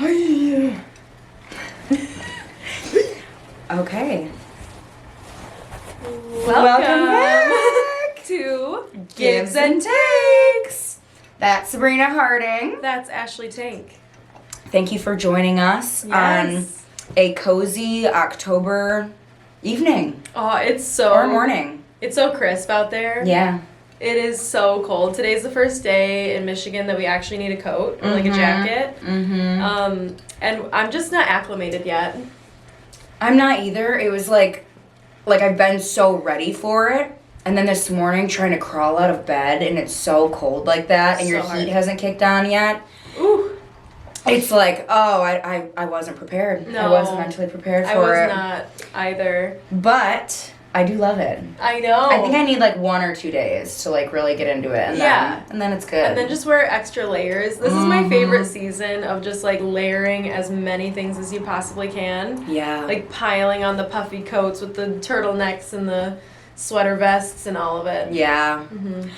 Okay. Welcome back to Gives and Takes. That's Sabrina Harding. That's Ashley Tank. Thank you for joining us on a cozy October evening. Oh, it's so... Or morning. It's so crisp out there. Yeah. It is so cold. Today's the first day in Michigan that we actually need a coat or like a jacket. Mm-hmm. And I'm just not acclimated yet. I'm not either. It was like I've been so ready for it. And then this morning trying to crawl out of bed and it's so cold like that and your heat hasn't kicked on yet. Ooh. It's like, oh, I wasn't prepared. No. I wasn't mentally prepared for it. I was not either. But I do love it. I know. I think I need like 1 or 2 days to like really get into it. And then it's good. And then just wear extra layers. This is my favorite season of just like layering as many things as you possibly can. Yeah. Like piling on the puffy coats with the turtlenecks and the sweater vests and all of it. Yeah.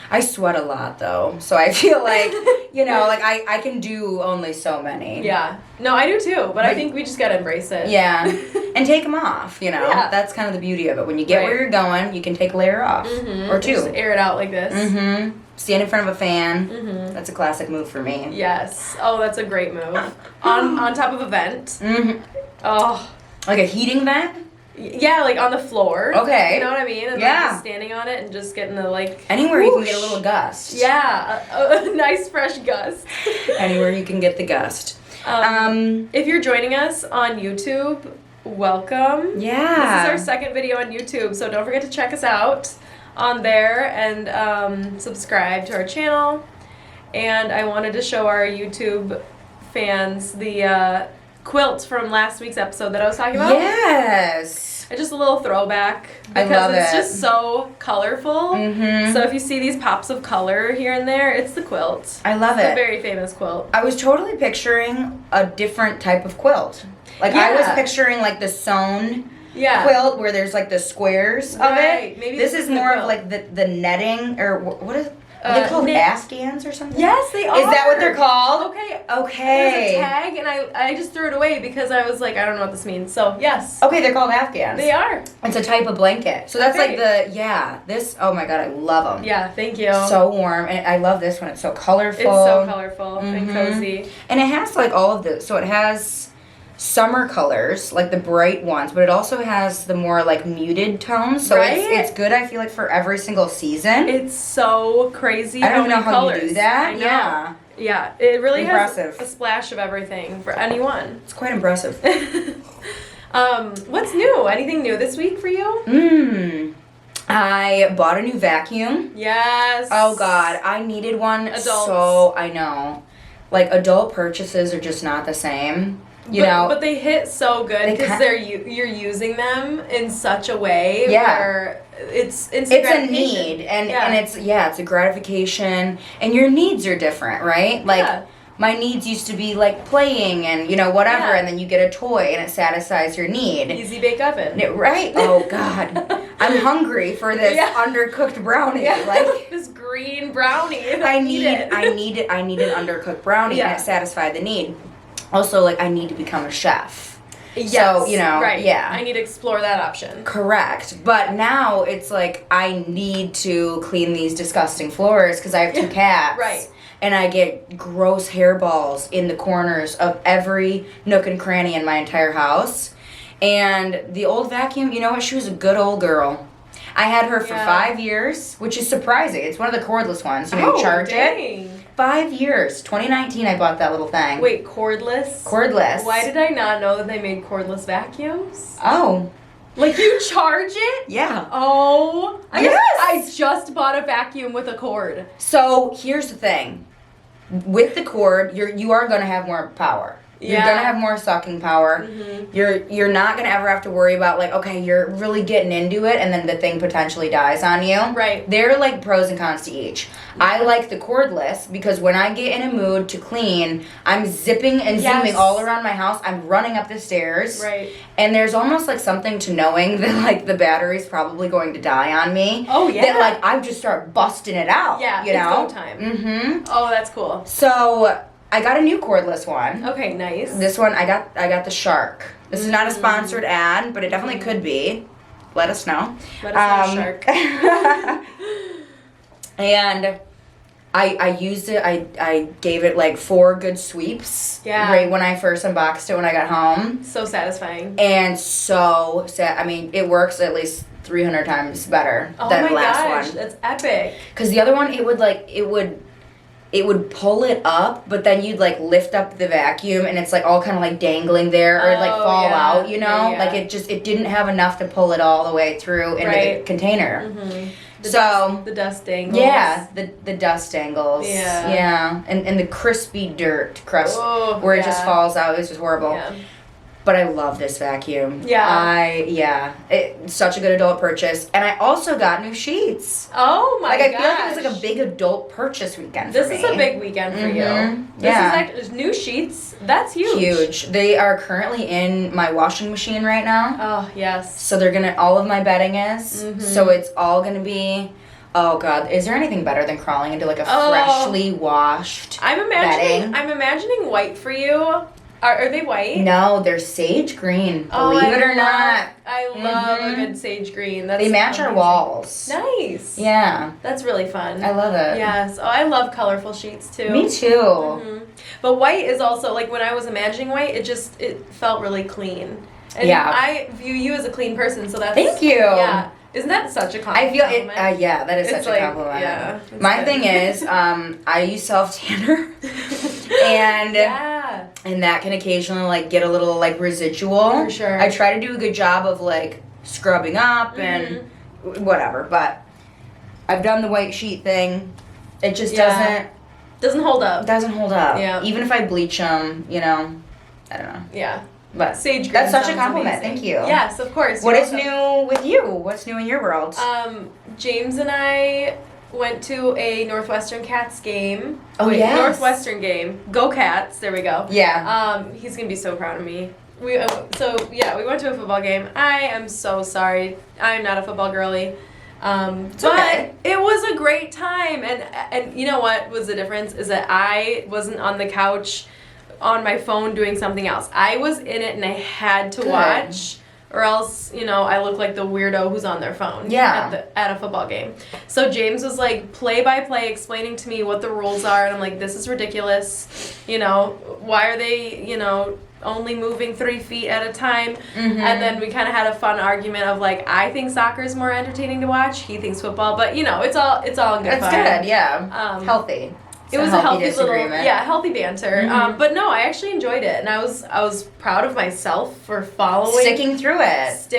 I sweat a lot though. So I feel like, like I can do only so many. Yeah. No, I do too. But I think we just got to embrace it. Yeah. And take them off, Yeah. That's kind of the beauty of it. When you get where you're going, you can take a layer off. Or two. Just air it out like this. Stand in front of a fan. That's a classic move for me. Yes. Oh, that's a great move. on top of a vent. Oh. Like a heating vent? Yeah, like on the floor. Okay. You know what I mean? And like just standing on it and just getting the like... Anywhere you can get a little gust. Yeah, a nice fresh gust. Anywhere you can get the gust. If you're joining us on YouTube, welcome. Yeah. This is our second video on YouTube, so don't forget to check us out on there and subscribe to our channel. And I wanted to show our YouTube fans the quilt from last week's episode that I was talking about. Yes. It's just a little throwback I because love it's it. just so colorful. So if you see these pops of color here and there, it's the quilt. I love It's it. a very famous quilt. I was totally picturing a different type of quilt. Like I was picturing like the sewn quilt where there's like the squares of it. Maybe this is more of quilt. like the netting or what is are they called Afghans or something? Yes, they are. Is that what they're called? Okay. Okay. There's a tag, and I just threw it away because I was like, I don't know what this means. So, yes. Okay, they're called Afghans. They are. It's a type of blanket. So that's like this, oh my god, I love them. Yeah, thank you. So warm. And I love this one. It's so colorful. It's so colorful and cozy. And it has like all of this. So it has summer colors, like the bright ones, but it also has the more like muted tones. So it's good, I feel like, for every single season. It's so crazy. I don't know how colors. you do that. I know. Yeah, it really has a splash of everything for anyone. It's quite impressive. What's new? Anything new this week for you? I bought a new vacuum. Yes. Oh god, I needed one. Adults. So I know. Like adult purchases are just not the same. But they hit so good because you're using them in such a way where it's a need and it's a gratification and your needs are different, right? Like my needs used to be like playing and whatever and then you get a toy and it satisfies your need. Easy bake oven. Right? Oh god. I'm hungry for this undercooked brownie. Yeah. Like this green brownie. I need an undercooked brownie and it satisfied the need. Also, like, I need to become a chef. Yes, so, right. I need to explore that option. Correct. But now it's like, I need to clean these disgusting floors because I have 2 cats. Right. And I get gross hairballs in the corners of every nook and cranny in my entire house. And the old vacuum, you know what? She was a good old girl. I had her for 5 years, which is surprising. It's one of the cordless ones. You charge it. 5 years. 2019 I bought that little thing. Wait, cordless? Cordless. Why did I not know that they made cordless vacuums? Oh. Like you charge it? Yeah. Oh. Yes. I just bought a vacuum with a cord. So here's the thing. With the cord, you are going to have more power. You're going to have more sucking power. You're not going to ever have to worry about, like, okay, you're really getting into it, and then the thing potentially dies on you. Right. There are, like, pros and cons to each. I like the cordless because when I get in a mood to clean, I'm zipping and zooming all around my house. I'm running up the stairs. Right. And there's almost, like, something to knowing that, like, the battery's probably going to die on me. Oh, yeah. That, like, I just start busting it out. Yeah, you know? it's go time. Oh, that's cool. So I got a new cordless one. Okay, nice. This one, I got the Shark. This is not a sponsored ad, but it definitely could be. Let us know. Let us know, Shark. And I used it. I gave it like 4 good sweeps. Yeah. Right when I first unboxed it when I got home. So satisfying. And so sad. I mean, it works at least 300 times better than the last one. That's epic. Because the other one, it would pull it up, but then you'd like lift up the vacuum and it's like all kind of like dangling there or like fall out, you know? Yeah. Like it didn't have enough to pull it all the way through into the container. Mm-hmm. The dust angles. Yeah, the dust angles. Yeah. Yeah. And the crispy dirt crust where it just falls out. It's just horrible. Yeah. But I love this vacuum. Yeah. It's such a good adult purchase. And I also got new sheets. Oh my gosh. I feel like it was like a big adult purchase weekend for me. This is a big weekend for you. This is new sheets. That's huge. Huge. They are currently in my washing machine right now. Oh, yes. So all of my bedding is. So it's all gonna be, oh God, is there anything better than crawling into like a freshly washed bedding? I'm imagining white for you. Are they white? No, they're sage green. Believe it or not. I love a good sage green. They match our walls. Nice. Yeah. That's really fun. I love it. Yes. Oh, I love colorful sheets too. Me too. But white is also, like when I was imagining white, it felt really clean. And I view you as a clean person, so that's... Thank you. Yeah. Isn't that such a compliment? I feel it. Yeah, that is such a compliment. Yeah. My thing is, I use self tanner, and and that can occasionally like get a little like residual. For sure. I try to do a good job of like scrubbing up and whatever, but I've done the white sheet thing. It just doesn't hold up. Doesn't hold up. Yeah. Even if I bleach them, I don't know. Yeah. But sage green that's such a compliment. Amazing. Thank you. Yes, of course. What is new with you? What's new in your world? James and I went to a Northwestern Cats game. Yes. Northwestern game. Go Cats. There we go. Yeah. He's gonna be so proud of me. We went to a football game. I am so sorry. I'm not a football girly. But okay. It was a great time, and you know what was the difference is that I wasn't on the couch on my phone doing something else. I was in it and I had to watch, or else I look like the weirdo who's on their phone at a football game. So James was like play by play explaining to me what the rules are, and I'm like, this is ridiculous. Why are they only moving 3 feet at a time? And then we kind of had a fun argument of like, I think soccer is more entertaining to watch, he thinks football, but it's all in good fun. It's good, yeah. Healthy. It was a healthy disagreement. healthy banter. But no, I actually enjoyed it, and I was proud of myself for sticking through it.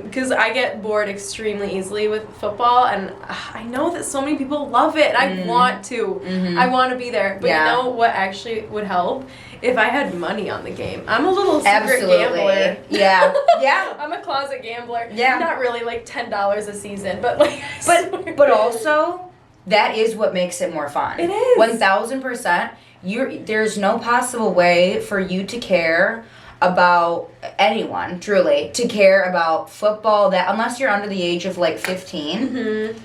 Because I get bored extremely easily with football, and I know that so many people love it. I want to. I want to be there. But you know what actually would help? If I had money on the game. I'm a little secret gambler. Yeah. Yeah. I'm a closet gambler. Yeah. Not really like $10 a season, but like. But also, that is what makes it more fun. It is. 1000%. There's no possible way for you to care about anyone, truly, to care about football unless you're under the age of like 15.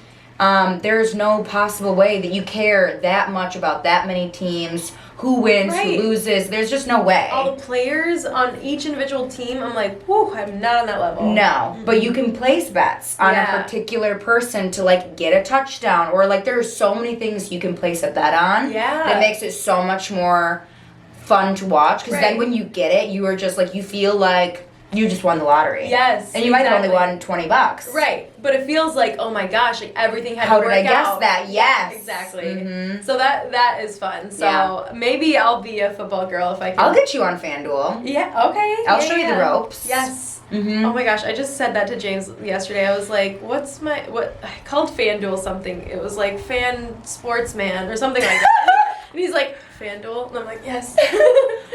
There's no possible way that you care that much about that many teams, who wins, who loses. There's just no way. All the players on each individual team, I'm like, whew, I'm not on that level. No, but you can place bets on a particular person to like get a touchdown, or like there's so many things you can place a bet on. That makes it so much more fun to watch, because then when you get it, you are just like, you feel like you just won the lottery. Yes. And you might have only won $20. Right. But it feels like, oh my gosh, like everything had How to work did I guess out. that? Yes. Exactly. So that is fun. So maybe I'll be a football girl if I can. I'll get you on FanDuel. Yeah, okay. I'll show you the ropes. Yes. Oh my gosh, I just said that to James yesterday. I was like, I called FanDuel something. It was like Fan Sportsman or something like that. And he's like, FanDuel? And I'm like, yes.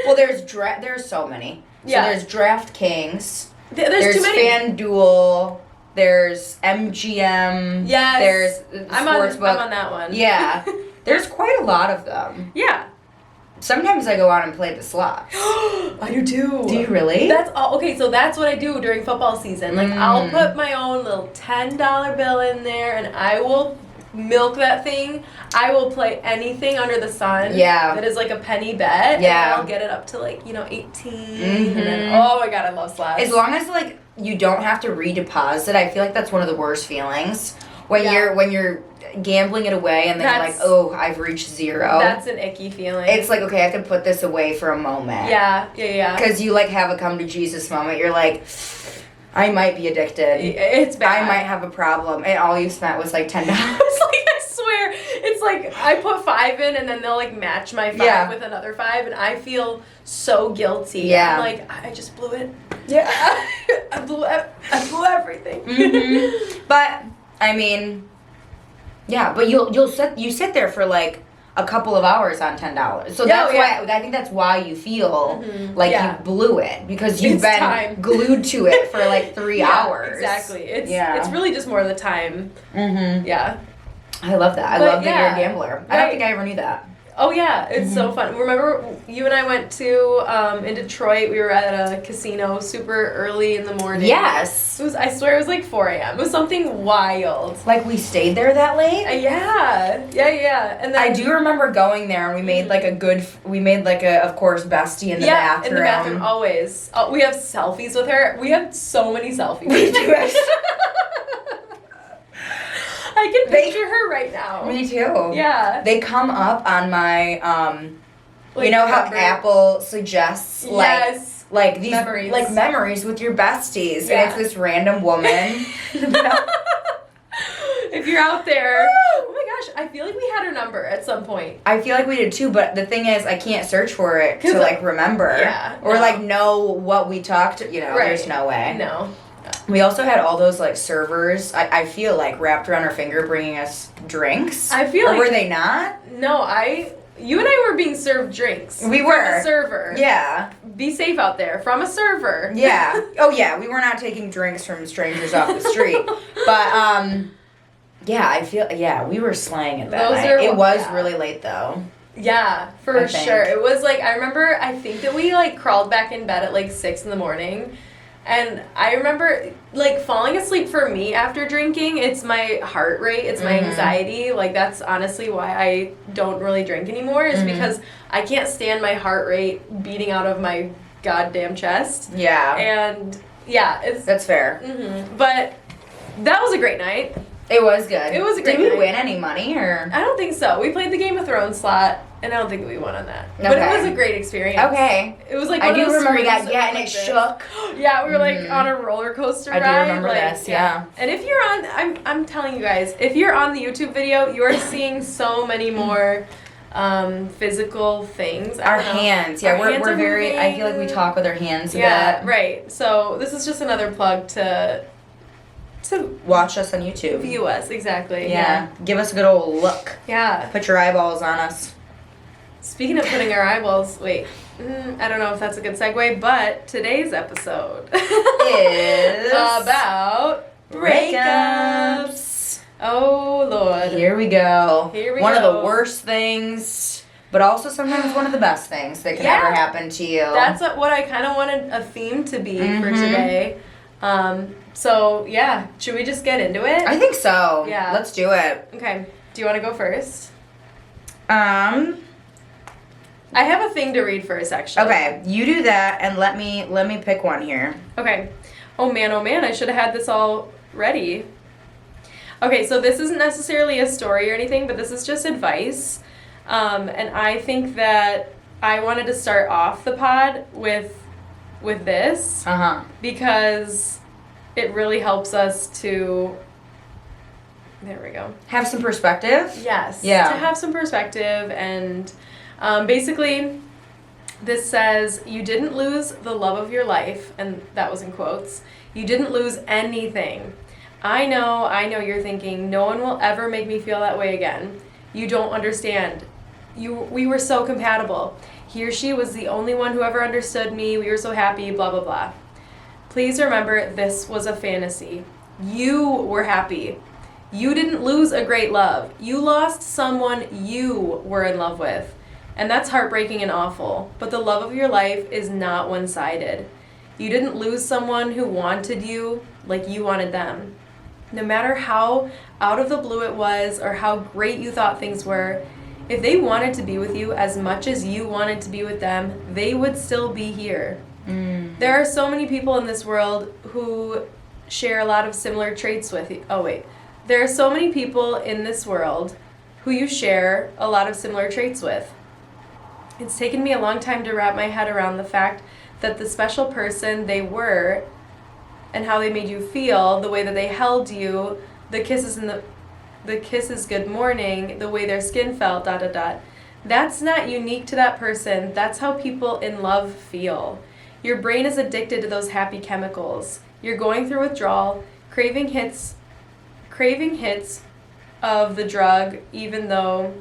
Well, there's so many. So there's DraftKings. There's too many. FanDuel. There's MGM. Yes. There's I'm on that one. Yeah. There's quite a lot of them. Yeah. Sometimes I go out and play the slots. I do too. Do you really? That's all. Okay, so that's what I do during football season. Like I'll put my own little $10 bill in there, and I will milk that thing. I will play anything under the sun. Yeah. That is like a penny bet. Yeah. And I'll get it up to like, 18. And then, oh my God, I love slots. As long as like you don't have to redeposit, I feel like that's one of the worst feelings when you're gambling it away and then you're like, oh, I've reached zero. That's an icky feeling. It's like, okay, I have to put this away for a moment. Yeah. Because you like have a come to Jesus moment. You're like, I might be addicted. It's bad. I might have a problem. And all you spent was like $10. I swear, it's like I put 5 in and then they'll like match my 5 with another 5 and I feel so guilty. Yeah. I'm like, I just blew it. Yeah. I blew everything. Mm-hmm. But I mean, yeah, but you sit there for like a couple of hours on $10. So that's why I think that's why you feel like you blew it, because you've been glued to it for like 3 hours. Exactly. It's really just more the time. Mm-hmm. Yeah. I love that. I love that you're a gambler. Right. I don't think I ever knew that. Oh yeah, it's so fun. Remember, you and I went to in Detroit. We were at a casino super early in the morning. Yes. I swear it was like 4 a.m. It was something wild. Like we stayed there that late? Yeah. And then I do remember going there, and we made like of course, bestie in the bathroom. in the bathroom always. We have selfies with her. We have so many selfies. We do. I can picture her right now. Me too. Yeah. They come up on my, you know how Apple suggests, like these memories with your besties, and it's this random woman. If you're out there, oh my gosh, I feel like we had her number at some point. I feel like we did too, but the thing is, I can't search for it to like remember, or like know what we talked. There's no way. No. We also had all those like servers. I feel like wrapped around our finger, bringing us drinks. I feel or were they not? No, you and I were being served drinks. We were. From a server. Yeah. Be safe out there. From a server. Yeah. Oh yeah, we were not taking drinks from strangers off the street. But yeah, I feel we were slaying it that night. It was really late though. Yeah, for sure. It was like, I remember, I think that we like crawled back in bed at like 6 a.m. And I remember, like, falling asleep for me after drinking, it's my heart rate, it's my anxiety. Like, that's honestly why I don't really drink anymore, is because I can't stand my heart rate beating out of my goddamn chest. Yeah. And, that's fair. But that was a great night. It was good. It was a great night. Did we win any money, or? I don't think so. We played the Game of Thrones slot, and I don't think we won on that. Okay. But it was a great experience. Okay. It was like I do remember that. Yeah, and it shook. Yeah, we were like on a roller coaster ride. I do remember this. Yeah. And if you're on, I'm telling you guys, if you're on the YouTube video, you are seeing so many more physical things. Our hands. Yeah, we're very. Moving. I feel like we talk with our hands. Yeah. Right. So this is just another plug to watch us on YouTube. View us, exactly. Yeah. Give us a good old look. Yeah. Put your eyeballs on us. Speaking of putting our eyeballs, I don't know if that's a good segue, but today's episode is about breakups. Oh, Lord. Here we go. One of the worst things, but also sometimes one of the best things that can ever happen to you. That's what I kind of wanted a theme to be for today. So, should we just get into it? I think so. Yeah. Let's do it. Okay. Do you want to go first? I have a thing to read first, actually. Okay, you do that, and let me pick one here. Okay. Oh man, I should have had this all ready. Okay, so this isn't necessarily a story or anything, but this is just advice. And I think that I wanted to start off the pod with this. Because it really helps us to, there we go, have some perspective. Yes. Yeah. To have some perspective, and basically this says, you didn't lose the love of your life, and that was in quotes. You didn't lose anything. I know you're thinking, no one will ever make me feel that way again. You don't understand. We were so compatible. He or she was the only one who ever understood me. We were so happy, blah, blah, blah. Please remember, this was a fantasy. You were happy. You didn't lose a great love. You lost someone you were in love with. And that's heartbreaking and awful. But the love of your life is not one-sided. You didn't lose someone who wanted you like you wanted them. no matter how out of the blue it was or how great you thought things were, if they wanted to be with you as much as you wanted to be with them, they would still be here. There are so many people in this world who share a lot of similar traits with you. Oh, wait. There are so many people in this world who you share a lot of similar traits with. It's taken me a long time to wrap my head around the fact that the special person they were and how they made you feel, the way that they held you, the kisses good morning, the way their skin felt, ... That's not unique to that person. That's how people in love feel. Your brain is addicted to those happy chemicals. You're going through withdrawal, craving hits of the drug, even though...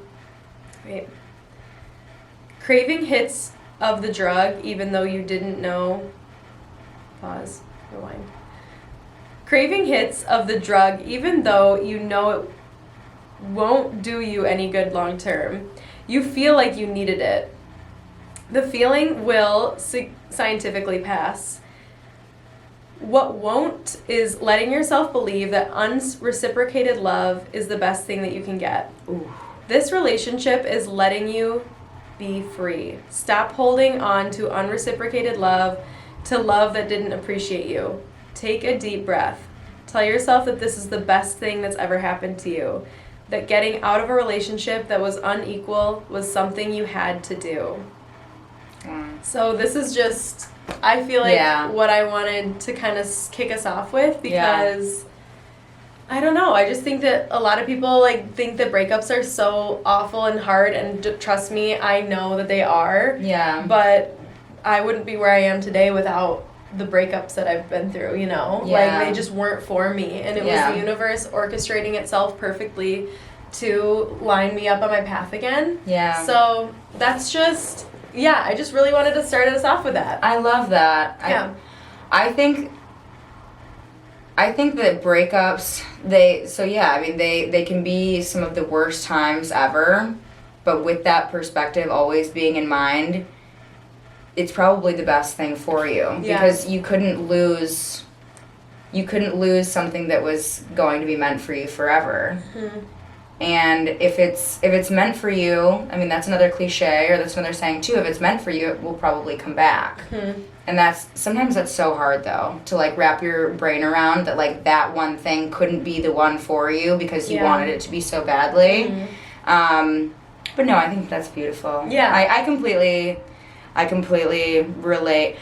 Craving hits of the drug, even though you didn't know... Pause. Rewind. Craving hits of the drug, even though you know it won't do you any good long term. You feel like you needed it. The feeling will scientifically pass. What won't is letting yourself believe that unreciprocated love is the best thing that you can get. Ooh. This relationship is letting you be free. Stop holding on to unreciprocated love, to love that didn't appreciate you. Take a deep breath. Tell yourself that this is the best thing that's ever happened to you. That getting out of a relationship that was unequal was something you had to do. So this is just, I feel like what I wanted to kind of kick us off with, because I don't know, I just think that a lot of people like think that breakups are so awful and hard, and trust me, I know that they are. Yeah. But I wouldn't be where I am today without the breakups that I've been through, you know? Yeah. Like, they just weren't for me, and it was the universe orchestrating itself perfectly to line me up on my path again. Yeah. So that's just... Yeah, I just really wanted to start us off with that. I love that. Yeah. I think that breakups, they can be some of the worst times ever, but with that perspective always being in mind, it's probably the best thing for you. Because you couldn't lose something that was going to be meant for you forever. Mm-hmm. And if it's meant for you, I mean, that's another cliche, or that's another saying too, if it's meant for you, it will probably come back. Mm-hmm. And sometimes that's so hard though, to like wrap your brain around that, like, that one thing couldn't be the one for you because you wanted it to be so badly. Mm-hmm. But no, I think that's beautiful. Yeah. I completely relate.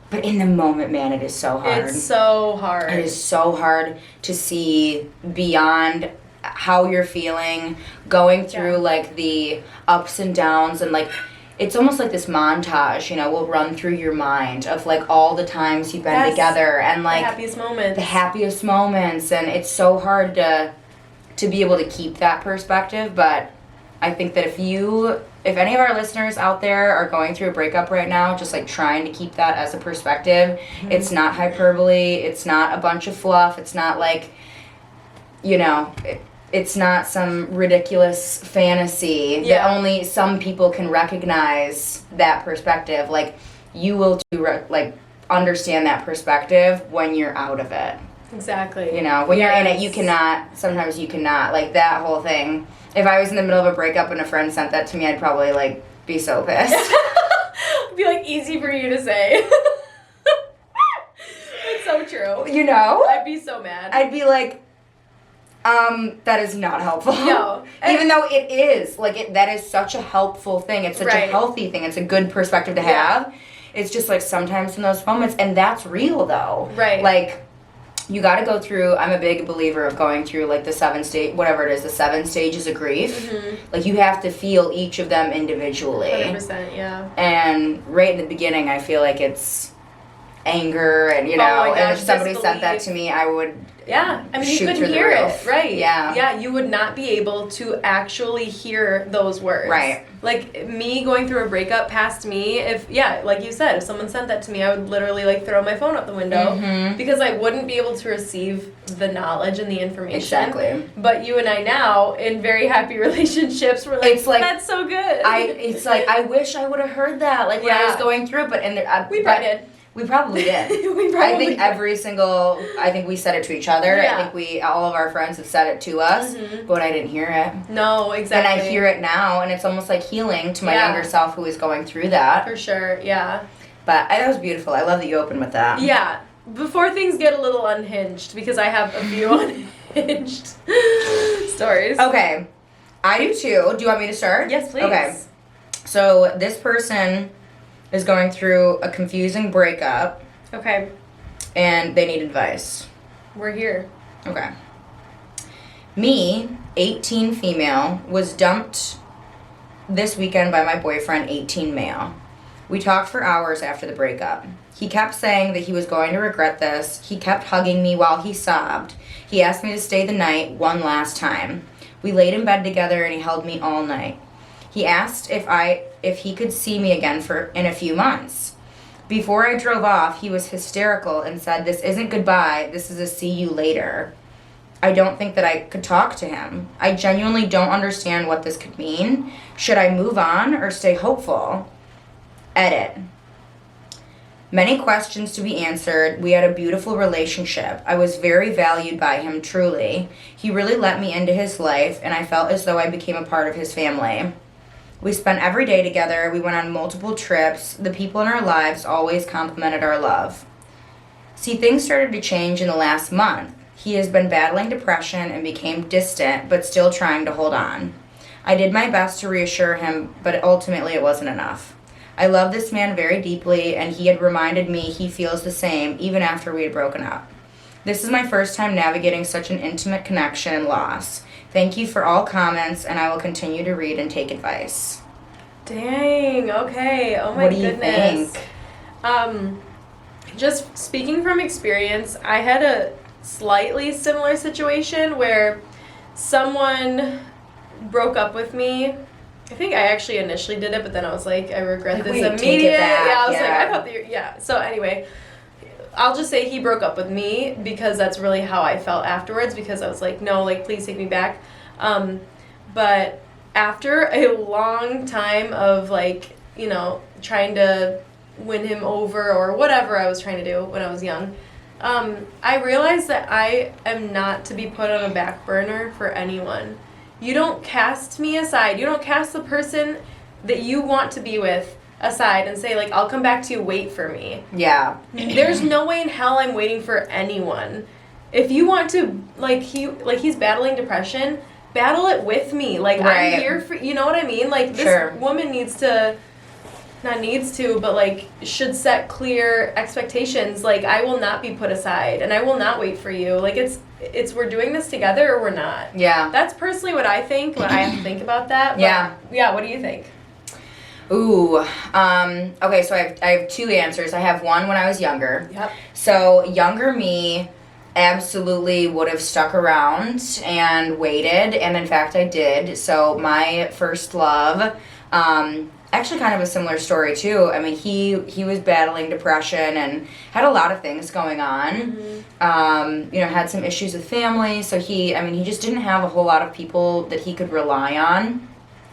But in the moment, man, it is so hard. It's so hard. It is so hard to see beyond how you're feeling, going through like the ups and downs, and like it's almost like this montage, you know, will run through your mind of like all the times you've been together, and like the happiest moments. And it's so hard to be able to keep that perspective. But I think that if any of our listeners out there are going through a breakup right now, just like trying to keep that as a perspective, it's not hyperbole, it's not a bunch of fluff, it's not like, you know, it's not some ridiculous fantasy that only some people can recognize that perspective. Like, you will understand that perspective when you're out of it. Exactly. You know, when you're in it, sometimes you cannot. Like, that whole thing. If I was in the middle of a breakup and a friend sent that to me, I'd probably, like, be so pissed. It'd be, like, easy for you to say. It's so true. You know? I'd be so mad. I'd be like... that is not helpful. No. Even though it is. Like, that is such a helpful thing. It's such a healthy thing. It's a good perspective to have. It's just, like, sometimes in those moments, and that's real, though. Right. Like, you gotta go through, I'm a big believer of going through, like, the 7 stages of grief. Mm-hmm. Like, you have to feel each of them individually. 100%, yeah. And right in the beginning, I feel like it's anger, and, you know, and if somebody sent that to me, I would... Yeah, I mean, you couldn't hear it, right? Yeah, you would not be able to actually hear those words. Right. Like, me going through a breakup past me, like you said, if someone sent that to me, I would literally, like, throw my phone out the window, because I wouldn't be able to receive the knowledge and the information. Exactly. But you and I now, in very happy relationships, we're like, it's like, that's so good. I wish I would have heard that, like, when I was going through it, but... We probably did. We probably did. We probably I think did. I think we said it to each other. Yeah. I think all of our friends have said it to us, but I didn't hear it. No, exactly. And I hear it now, and it's almost like healing to my Yeah. younger self who is going through that. For sure, yeah. But that was beautiful. I love that you opened with that. Yeah. Before things get a little unhinged, because I have a few unhinged stories. Okay. I do too. Do you want me to start? Yes, please. Okay. So this person is going through a confusing breakup, Okay. and they need advice. We're here. Okay. Me, 18 female, was dumped this weekend by my boyfriend, 18 male. We talked for hours after the breakup. He kept saying that he was going to regret this. He kept hugging me while he sobbed. He asked me to stay the night one last time. We laid in bed together and he held me all night. He asked if he could see me again in a few months. Before I drove off, he was hysterical and said, "This isn't goodbye, this is a see you later." I don't think that I could talk to him. I genuinely don't understand what this could mean. Should I move on or stay hopeful? Edit. Many questions to be answered. We had a beautiful relationship. I was very valued by him, truly. He really let me into his life, and I felt as though I became a part of his family. We spent every day together. We went on multiple trips. The people in our lives always complimented our love. See, things started to change in the last month. He has been battling depression and became distant, but still trying to hold on. I did my best to reassure him, but ultimately it wasn't enough. I love this man very deeply, and he had reminded me he feels the same even after we had broken up. This is my first time navigating such an intimate connection and loss. Thank you for all comments, and I will continue to read and take advice. Dang, okay. Oh my What do you goodness. think? Just speaking from experience, I had a slightly similar situation where someone broke up with me. I think I actually initially did it, but then I was like, I regret this wait, take it immediately. back, Yeah, I was yeah. like, I thought yeah. So anyway, I'll just say he broke up with me because that's really how I felt afterwards, because I was like, no, like, please take me back. But after a long time of, like, you know, trying to win him over or whatever I was trying to do when I was young, I realized that I am not to be put on a back burner for anyone. You don't cast me aside. You don't cast the person that you want to be with aside and say, like, I'll come back to you, wait for me. Yeah. There's no way in hell I'm waiting for anyone. If you want to, he's battling depression, battle it with me. Like, Right. I'm here for, you know what I mean? Like, this Sure. woman should set clear expectations. Like, I will not be put aside, and I will not wait for you. Like, it's we're doing this together or we're not. Yeah. That's personally what I think when I have to think about that. But yeah, what do you think? Ooh. Okay, so I have two answers. I have one when I was younger. Yep. So younger me absolutely would have stuck around and waited, and in fact I did. So my first love, actually kind of a similar story too. I mean, he was battling depression and had a lot of things going on. Mm-hmm. Had some issues with family, so he just didn't have a whole lot of people that he could rely on.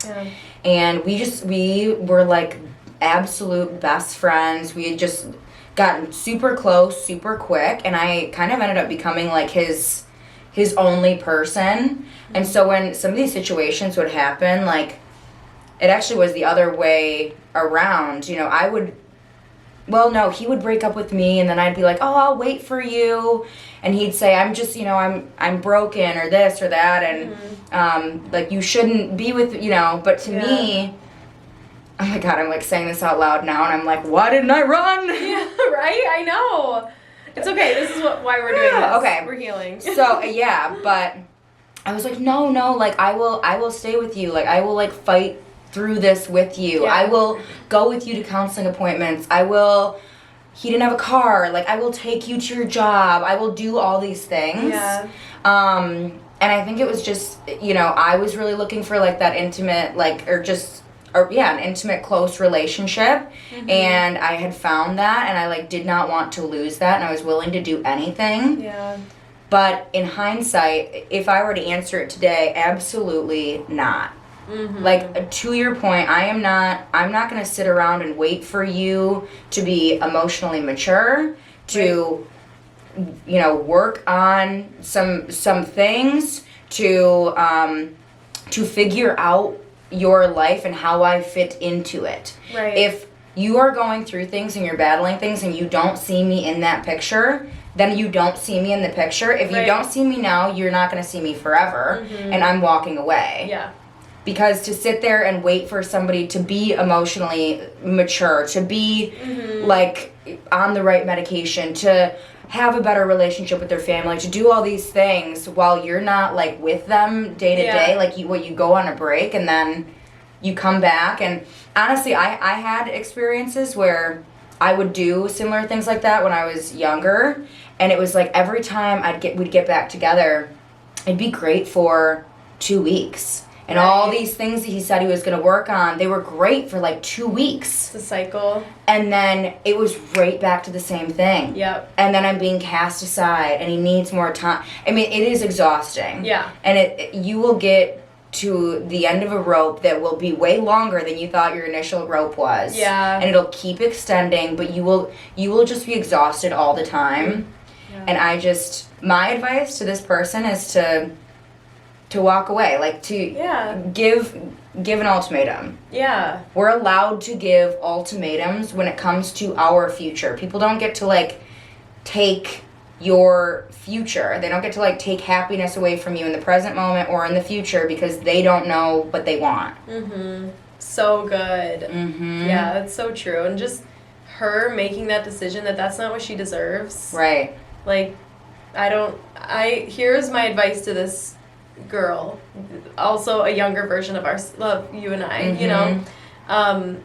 Yeah. And we were like absolute best friends. We had just gotten super close, super quick, and I kind of ended up becoming like his only person. And so when some of these situations would happen, like, it actually was the other way around. You know, he would break up with me, and then I'd be like, oh, I'll wait for you. And he'd say, I'm just, I'm broken, or this or that, and like, you shouldn't be with, but to me, oh my God, I'm like saying this out loud now, and I'm like, why didn't I run? Yeah, right? I know. It's okay. This is why we're doing this. Okay. We're healing. So, yeah, but I was like, no, like, I will stay with you. Like, I will, like, fight through this with you. Yeah. I will go with you to counseling appointments. He didn't have a car. Like, I will take you to your job. I will do all these things. Yeah. And I think it was just, I was really looking for, like, that intimate, like, an intimate, close relationship. Mm-hmm. And I had found that, and I, like, did not want to lose that, and I was willing to do anything. Yeah. But in hindsight, if I were to answer it today, absolutely not. Like, to your point, I'm not going to sit around and wait for you to be emotionally mature, to, you know, work on some things, to figure out your life and how I fit into it. Right. If you are going through things and you're battling things and you don't see me in that picture, then you don't see me in the picture. If you don't see me now, you're not going to see me forever, and I'm walking away. Yeah. Because to sit there and wait for somebody to be emotionally mature, to be like on the right medication, to have a better relationship with their family, to do all these things while you're not like with them day to day, like you go on a break and then you come back. And honestly, I had experiences where I would do similar things like that when I was younger, and it was like every time we'd get back together, it'd be great for 2 weeks. And all these things that he said he was going to work on, they were great for like 2 weeks. The cycle. And then it was right back to the same thing. Yep. And then I'm being cast aside, and he needs more time. I mean, it is exhausting. Yeah. And you will get to the end of a rope that will be way longer than you thought your initial rope was. Yeah. And it'll keep extending, but you will just be exhausted all the time. Yeah. And my advice to this person is to walk away, like to give an ultimatum. Yeah. We're allowed to give ultimatums when it comes to our future. People don't get to like take your future. They don't get to like take happiness away from you in the present moment or in the future because they don't know what they want. So good. Yeah, that's so true. And just her making that decision that that's not what she deserves. Right. Like, here's my advice to this girl, also a younger version of you and I, you know. Oh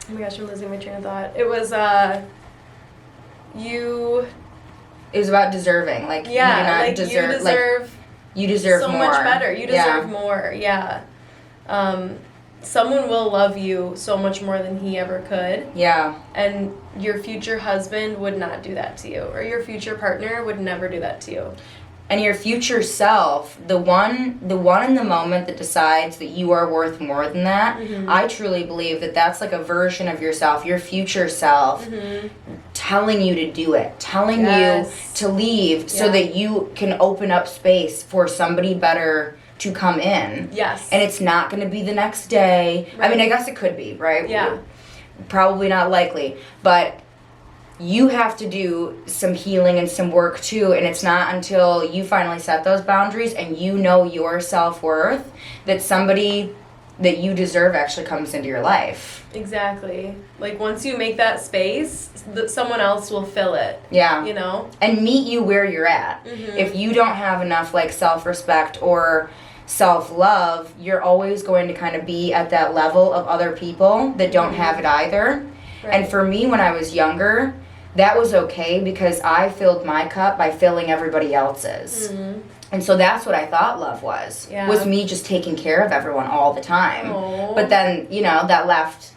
my gosh, I'm losing my train of thought. It was It was about deserving. Like, you deserve so more. much better. You deserve more. Yeah. Someone will love you so much more than he ever could. Yeah. And your future husband would not do that to you, or your future partner would never do that to you. And your future self, the one in the moment that decides that you are worth more than that, I truly believe that that's like a version of yourself, your future self, telling you to do it, telling you to leave so that you can open up space for somebody better to come in. Yes. And it's not going to be the next day. Right. I mean, I guess it could be, right? Yeah. Probably not likely. But you have to do some healing and some work too, and it's not until you finally set those boundaries and you know your self-worth that somebody that you deserve actually comes into your life. Exactly. Like, once you make that space, someone else will fill it. Yeah. You know? And meet you where you're at. If you don't have enough, like, self-respect or self-love, you're always going to kind of be at that level of other people that don't have it either. Right. And for me, when I was younger, that was okay because I filled my cup by filling everybody else's. And so that's what I thought love was me just taking care of everyone all the time. Aww. But then, you know, that left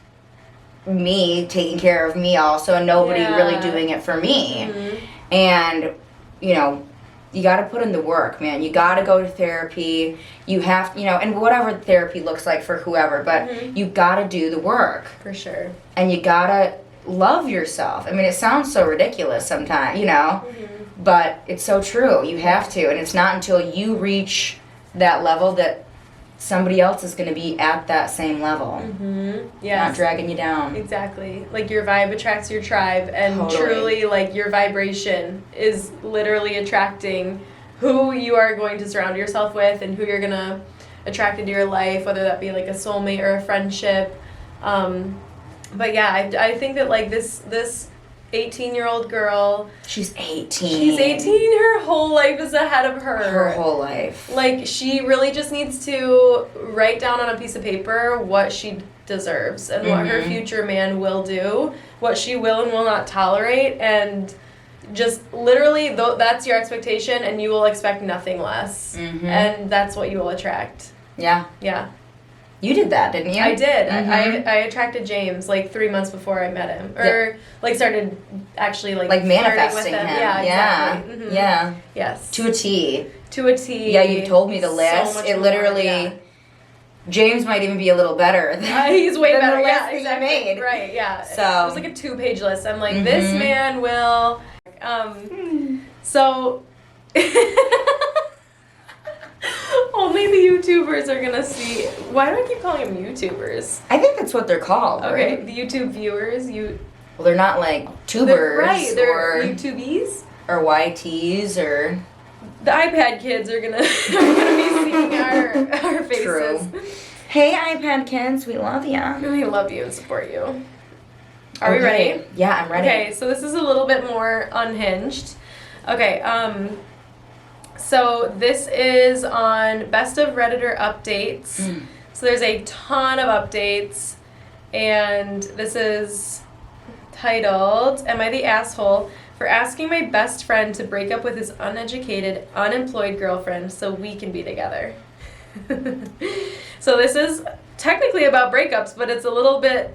me taking care of me also and nobody really doing it for me. And, you know, you got to put in the work, man. You got to go to therapy. You have, you know, and whatever therapy looks like for whoever, but you got to do the work. For sure. And you got to love yourself. I mean, it sounds so ridiculous sometimes, you know, but it's so true. You have to. And it's not until you reach that level that somebody else is going to be at that same level. Yeah. Not dragging you down. Exactly. Like, your vibe attracts your tribe, and truly, like, your vibration is literally attracting who you are going to surround yourself with and who you're going to attract into your life, whether that be like a soulmate or a friendship. But yeah, I think that, like, this 18-year-old girl... She's 18. She's 18. Her whole life is ahead of her. Her whole life. Like, she really just needs to write down on a piece of paper what she deserves and what her future man will do, what she will and will not tolerate, and just literally, that's your expectation, and you will expect nothing less. And that's what you will attract. Yeah. Yeah. You did that, didn't you? I did. I attracted James like 3 months before I met him, or like started actually like manifesting with him. Yeah, exactly. Yeah. Yes. To a T. To a T. Yeah, you told me the list. So it literally. James might even be a little better. He's way than better. The list Yeah, that you exactly. made. Right. Yeah. So it was like a 2-page list. I'm like, this man will. So. Only the YouTubers are gonna see. Why do I keep calling them YouTubers? I think that's what they're called. Okay, Right? the YouTube viewers. Well, they're not like tubers, They're or YouTubies. or YTs or. The iPad kids are gonna be seeing our faces. True. Hey, iPad kids, we love ya. We love you and support you. Are we ready? Yeah, I'm ready. Okay, so this is a little bit more unhinged. Okay, so this is on Best of Redditor Updates. So there's a ton of updates, and this is titled, Am I the Asshole for Asking My Best Friend to Break Up with His Uneducated, Unemployed Girlfriend so we can be together? So this is technically about breakups, but it's a little bit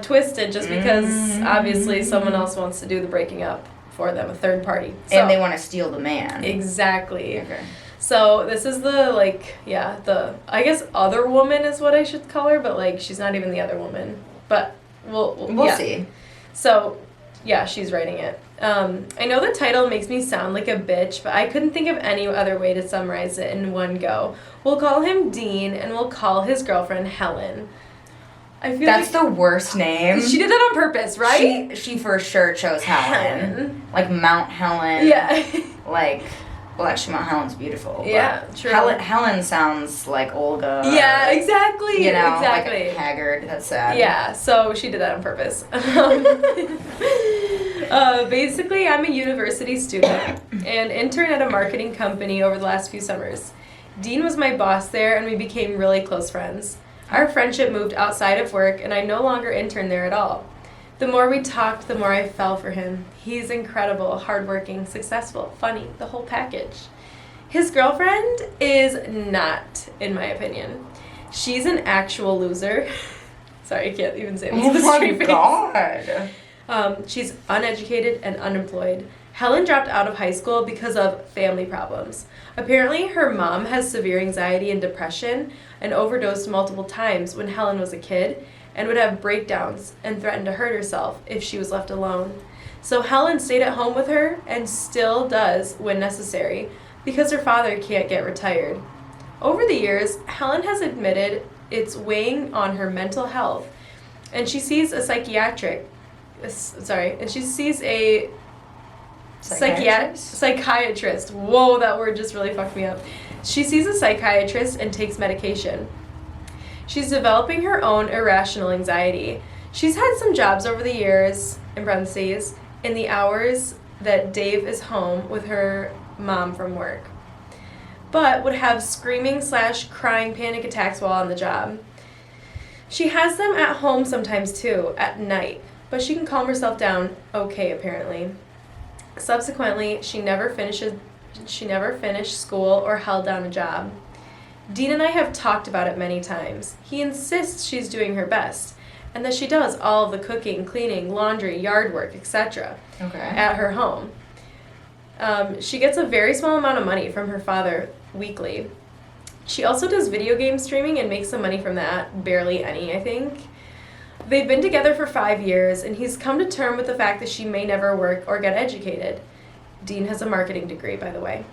twisted just because obviously someone else wants to do the breaking up for them, a third party. So, And they want to steal the man. Exactly. Okay. So this is the, like, the, I guess other woman is what I should call her, but, like, she's not even the other woman. But we'll see. So, yeah, she's writing it. I know the title makes me sound like a bitch, but I couldn't think of any other way to summarize it in one go. We'll call him Dean, and we'll call his girlfriend Helen. I feel That's like the worst name. she did that on purpose, right? She for sure chose Helen. Like Mount Helen. Yeah. Like, well, actually, Mount Helen's beautiful. Yeah, true. Helen sounds like Olga. Yeah, exactly. You know, exactly. like haggard. That's sad. Yeah, so she did that on purpose. Basically, I'm a university student and intern at a marketing company over the last few summers. Dean was my boss there, and we became really close friends. Our friendship moved outside of work, and I no longer intern there at all. The more we talked, the more I fell for him. He's incredible, hardworking, successful, funny, the whole package. His girlfriend is not, in my opinion. She's an actual loser. Sorry, I can't even say this with a straight face. Oh my God. She's uneducated and unemployed. Helen dropped out of high school because of family problems. Apparently, her mom has severe anxiety and depression and overdosed multiple times when Helen was a kid and would have breakdowns and threaten to hurt herself if she was left alone. So Helen stayed at home with her and still does when necessary because her father can't get retired. Over the years, Helen has admitted it's weighing on her mental health, and she sees a psychiatrist. Whoa, that word just really fucked me up. She sees a psychiatrist and takes medication. She's developing her own irrational anxiety. She's had some jobs over the years, in parentheses, in the hours that Dave is home with her mom from work, but would have screaming/crying panic attacks while on the job. She has them at home sometimes too, at night, but she can calm herself down okay, apparently. Subsequently, she never finished school or held down a job. Dean and I have talked about it many times. He insists she's doing her best, and that she does all of the cooking, cleaning, laundry, yard work, etc. At her home. She gets a very small amount of money from her father weekly. She also does video game streaming and makes some money from that, barely any, I think. They've been together for 5 years, and he's come to terms with the fact that she may never work or get educated. Dean has a marketing degree, by the way.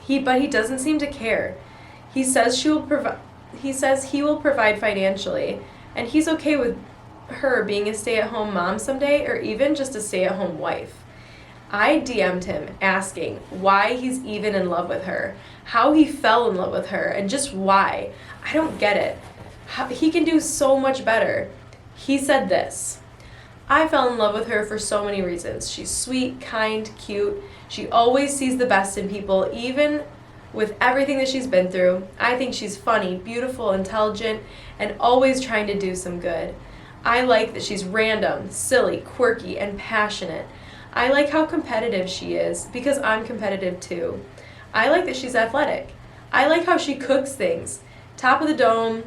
But he doesn't seem to care. He says he will provide financially, and he's okay with her being a stay-at-home mom someday, or even just a stay-at-home wife. I DM'd him asking why he's even in love with her, how he fell in love with her, and just why. I don't get it. He can do so much better. He said this: I fell in love with her for so many reasons. She's sweet, kind, cute. She always sees the best in people, even with everything that she's been through. I think she's funny, beautiful, intelligent, and always trying to do some good. I like that she's random, silly, quirky, and passionate. I like how competitive she is, because I'm competitive too. I like that she's athletic. I like how she cooks things. Top of the dome,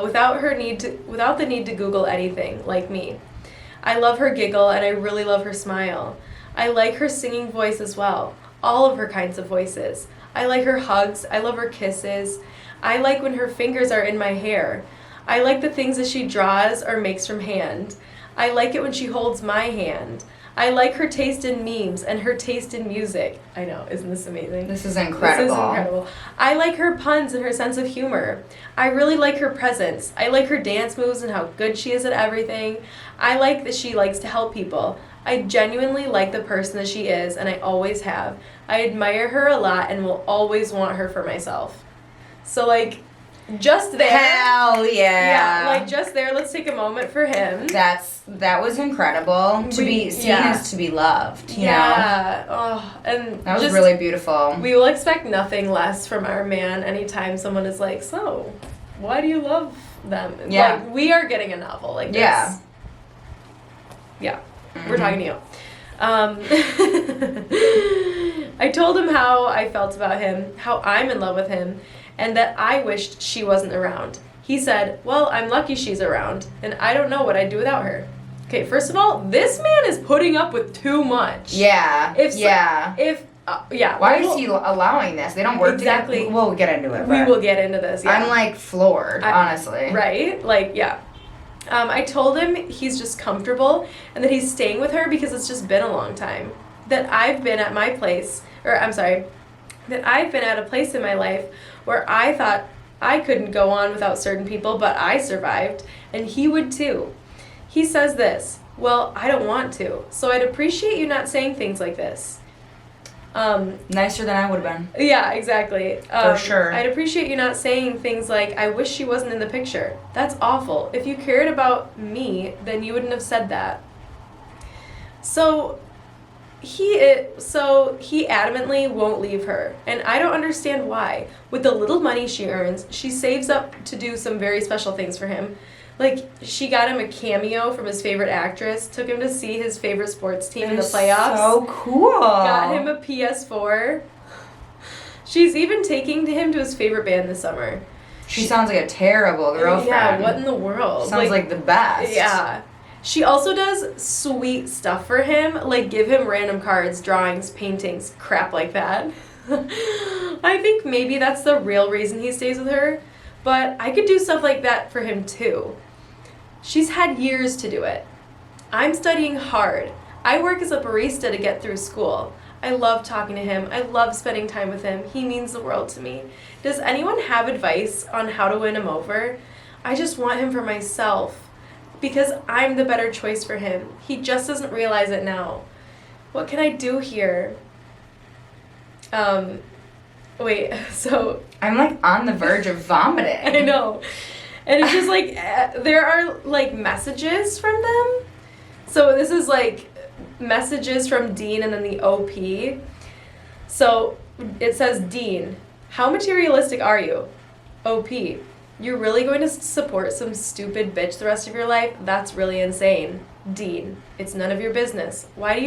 without the need to Google anything, like me. I love her giggle, and I really love her smile. I like her singing voice as well, all of her kinds of voices. I like her hugs. I love her kisses. I like when her fingers are in my hair. I like the things that she draws or makes from hand. I like it when she holds my hand. I like her taste in memes and her taste in music. I know, isn't this amazing? This is incredible. This is incredible. I like her puns and her sense of humor. I really like her presence. I like her dance moves and how good she is at everything. I like that she likes to help people. I genuinely like the person that she is, and I always have. I admire her a lot and will always want her for myself. So, like, just there. Hell yeah. Yeah, like, just there, let's take a moment for him. That was incredible. To be seen is to be loved, you know? Yeah. Oh, and that was really beautiful. We will expect nothing less from our man anytime someone is like, so, why do you love them? Yeah. Like, we are getting a novel like this. Yeah. Yeah. We're talking to you. I told him how I felt about him, how I'm in love with him, and that I wished she wasn't around. He said, well, I'm lucky she's around, and I don't know what I'd do without her. Okay, first of all, this man is putting up with too much. Yeah. Why is he allowing this? They don't work exactly. together. We'll get into it. We will get into this, yeah. I'm, like, floored, honestly. Right? Like, yeah. I told him he's just comfortable and that he's staying with her because it's just been a long time. That I've been at a place in my life where I thought I couldn't go on without certain people, but I survived, and he would too. He says this, well, I don't want to, so I'd appreciate you not saying things like this. Nicer than I would have been. Yeah, exactly. For sure. I'd appreciate you not saying things like, I wish she wasn't in the picture. That's awful. If you cared about me, then you wouldn't have said that. So he adamantly won't leave her, and I don't understand why. With the little money she earns, she saves up to do some very special things for him. Like, she got him a cameo from his favorite actress, took him to see his favorite sports team in the playoffs. So cool. Got him a PS4. She's even taking him to his favorite band this summer. She sounds like a terrible girlfriend. Yeah, what in the world? Sounds like the best. Yeah. She also does sweet stuff for him, like give him random cards, drawings, paintings, crap like that. I think maybe that's the real reason he stays with her, but I could do stuff like that for him too. She's had years to do it. I'm studying hard. I work as a barista to get through school. I love talking to him. I love spending time with him. He means the world to me. Does anyone have advice on how to win him over? I just want him for myself because I'm the better choice for him. He just doesn't realize it now. What can I do here? So I'm like on the verge of vomiting. I know. And it's just like, there are like messages from them. So this is like messages from Dean and then the OP. So it says, Dean, how materialistic are you? OP, you're really going to support some stupid bitch the rest of your life? That's really insane. Dean, it's none of your business. Why did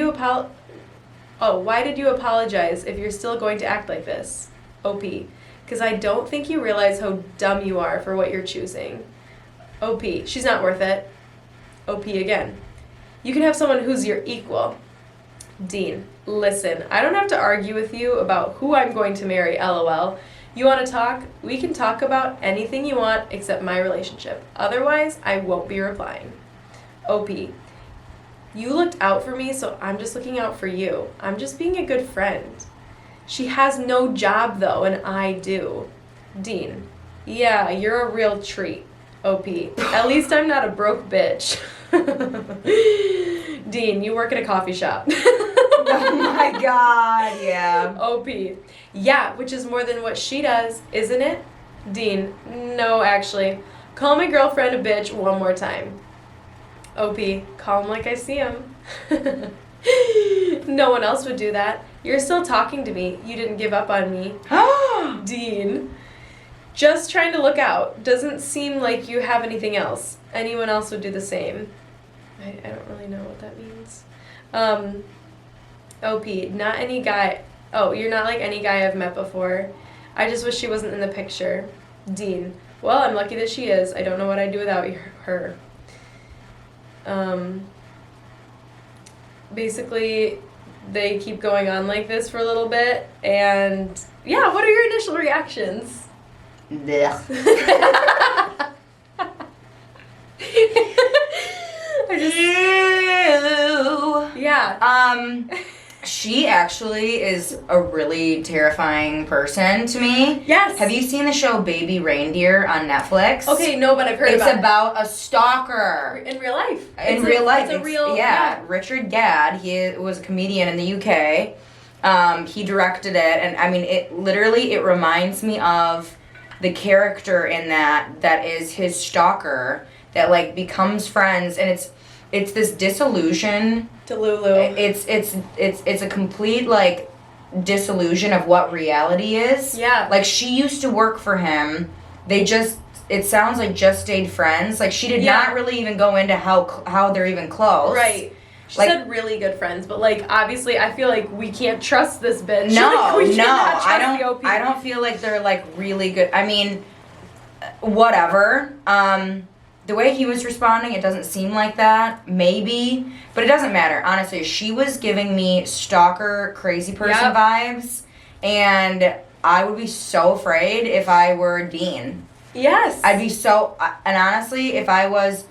you apologize if you're still going to act like this? OP, because I don't think you realize how dumb you are for what you're choosing. OP, she's not worth it. OP again. You can have someone who's your equal. Dean, listen, I don't have to argue with you about who I'm going to marry, LOL. You want to talk? We can talk about anything you want except my relationship. Otherwise, I won't be replying. OP, you looked out for me, so I'm just looking out for you. I'm just being a good friend. She has no job, though, and I do. Dean, yeah, you're a real treat. OP, at least I'm not a broke bitch. Dean, you work at a coffee shop. Oh my god, yeah. OP, yeah, which is more than what she does, isn't it? Dean, no, actually. Call my girlfriend a bitch one more time. OP, call him like I see him. No one else would do that. You're still talking to me. You didn't give up on me. Dean, just trying to look out. Doesn't seem like you have anything else. Anyone else would do the same. I don't really know what that means. OP, not any guy. Oh, you're not like any guy I've met before. I just wish she wasn't in the picture. Dean, well, I'm lucky that she is. I don't know what I'd do without her. Basically, they keep going on like this for a little bit, and yeah, what are your initial reactions? Blech. Ew. Yeah. She actually is a really terrifying person to me. Yes. Have you seen the show Baby Reindeer on Netflix? Okay, no, but I've heard it's about it. It's about a stalker. In real life. In real life. It's a real... Yeah. Richard Gadd, he was a comedian in the UK. He directed it, and I mean, it reminds me of the character in that is his stalker that, like, becomes friends, and it's this disillusion. Delulu. It's a complete, like, disillusion of what reality is. Yeah. Like, she used to work for him. It sounds like just stayed friends. Like, she did not really even go into how they're even close. Right. She said really good friends, but, like, obviously I feel like we can't trust this bitch. No, I don't feel like they're, like, really good. I mean, whatever. The way he was responding, it doesn't seem like that. Maybe. But it doesn't matter. Honestly, she was giving me stalker, crazy person vibes. And I would be so afraid if I were Dean. Yes. I'd be so... And honestly, if I was...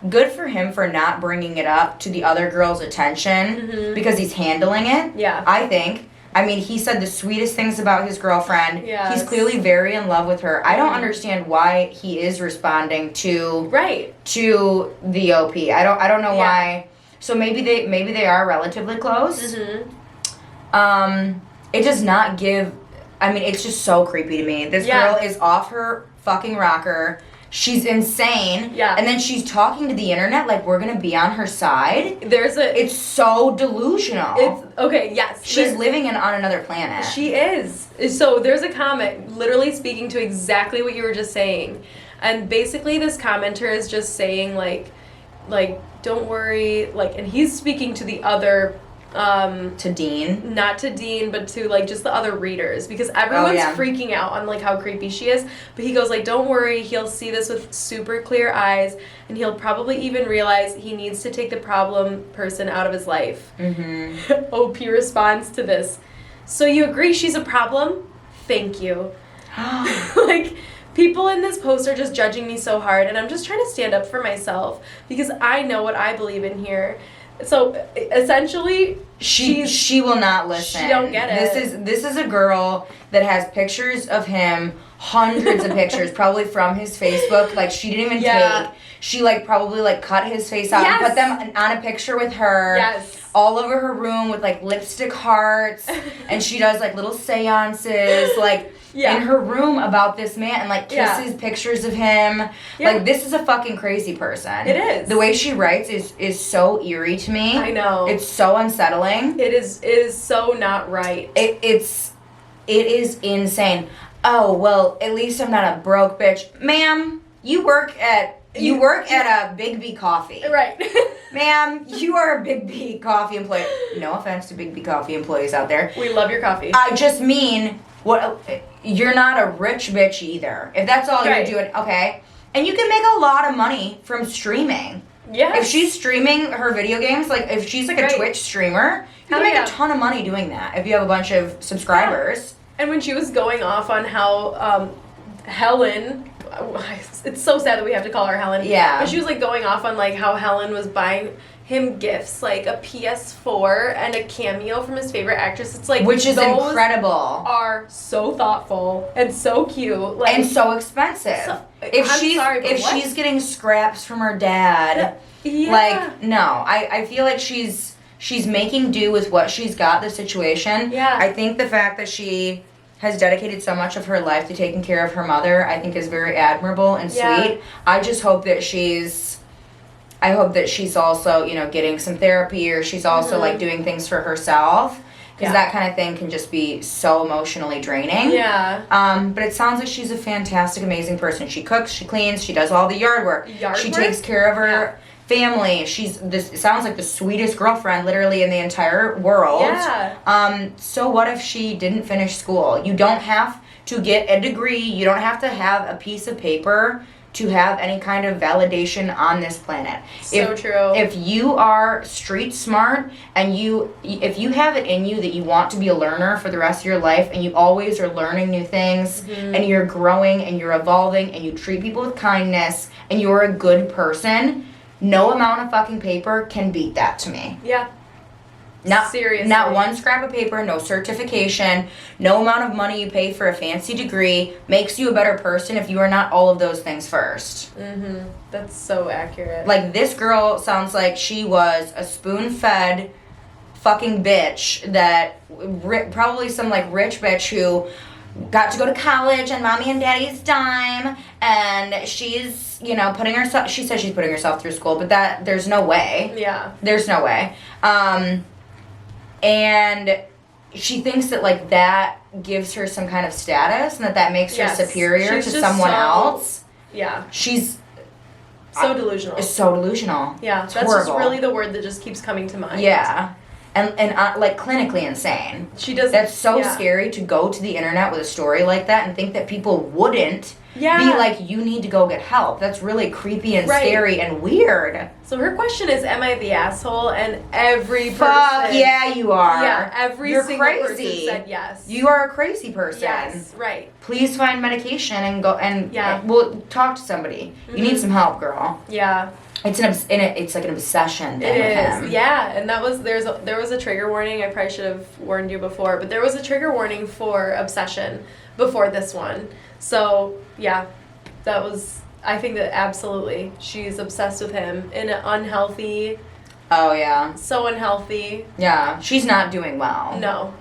Good for him for not bringing it up to the other girl's attention. Because he's handling it. Yeah. I think. I mean, he said the sweetest things about his girlfriend. Yes. He's clearly very in love with her. I don't understand why he is responding to the OP. I don't know why. So maybe they are relatively close. It does not give. I mean, it's just so creepy to me. This girl is off her fucking rocker. She's insane. Yeah. And then she's talking to the internet like we're gonna be on her side. It's so delusional. She's living on another planet. She is. So there's a comment literally speaking to exactly what you were just saying. And basically this commenter is just saying like don't worry, like, and he's speaking to the other to Dean. Not to Dean, but to, like, just the other readers. Because everyone's freaking out on, like, how creepy she is. But he goes, like, don't worry. He'll see this with super clear eyes. And he'll probably even realize he needs to take the problem person out of his life. OP responds to this. So you agree she's a problem? Thank you. Like, people in this post are just judging me so hard. And I'm just trying to stand up for myself. Because I know what I believe in here. So essentially, she will not listen. She don't get it. This is a girl that has pictures of him, hundreds of pictures, probably from his Facebook. Like, she didn't even take. She, like, probably, like, cut his face out and put them on a picture with her. Yes. All over her room with, like, lipstick hearts. And she does, like, little seances, like, in her room about this man. And, like, kisses pictures of him. Like, this is a fucking crazy person. It is. The way she writes is so eerie to me. I know. It's so unsettling. It is so not right. It is insane. Oh, well, at least I'm not a broke bitch. Ma'am, you work at a Big B Coffee. Right. Ma'am, you are a Big B Coffee employee. No offense to Big B Coffee employees out there. We love your coffee. I just mean, you're not a rich bitch either. If that's all you're doing, okay? And you can make a lot of money from streaming. Yes. If she's streaming her video games, like, if she's, like, a Twitch streamer, you can make a ton of money doing that if you have a bunch of subscribers. And when she was going off on how Helen... It's so sad that we have to call her Helen. Yeah. But she was, like, going off on, like, how Helen was buying him gifts, like a PS4 and a cameo from his favorite actress. It's like... Which is incredible. Are so thoughtful and so cute. Like, and so expensive. If she's getting scraps from her dad, like, no. I feel like she's making do with what she's got, the situation. Yeah. I think the fact that she has dedicated so much of her life to taking care of her mother, I think is very admirable and sweet. I just hope that she's also, you know, getting some therapy, or she's also like doing things for herself, because that kind of thing can just be so emotionally draining. Yeah. But it sounds like she's a fantastic, amazing person. She cooks, she cleans, she does all the yard work. She takes care of her family. It sounds like the sweetest girlfriend literally in the entire world. Yeah. So what if she didn't finish school? You don't have to get a degree. You don't have to have a piece of paper to have any kind of validation on this planet. So true. If you are street smart and if you have it in you that you want to be a learner for the rest of your life and you always are learning new things and you're growing and you're evolving and you treat people with kindness and you're a good person, no amount of fucking paper can beat that to me. Yeah. Seriously. Not one scrap of paper, no certification, no amount of money you pay for a fancy degree makes you a better person if you are not all of those things first. That's so accurate. Like, this girl sounds like she was a spoon-fed fucking bitch that probably some like rich bitch who got to go to college and mommy and daddy's dime, and she's, you know, she says she's putting herself through school, but there's no way. Yeah. There's no way. And she thinks that, like, that gives her some kind of status and that makes her superior to someone else. Yeah. She's so delusional. It's so delusional. Yeah. It's that's horrible. just really the word that just keeps coming to mind. Yeah. And like, clinically insane. She does. That's so scary to go to the internet with a story like that and think that people wouldn't be like, you need to go get help. That's really creepy and scary and weird. So her question is, am I the asshole? And every person... Fuck, yeah, you are. Yeah, every single person said yes. You are a crazy person. Yes, right. Please find medication and go and well, talk to somebody. You need some help, girl. Yeah. It's like an obsession thing with him. Yeah, and there was a trigger warning. I probably should have warned you before, but there was a trigger warning for obsession before this one. So yeah, I think that absolutely she's obsessed with him in an unhealthy. Oh yeah. So unhealthy. Yeah, she's not doing well. No.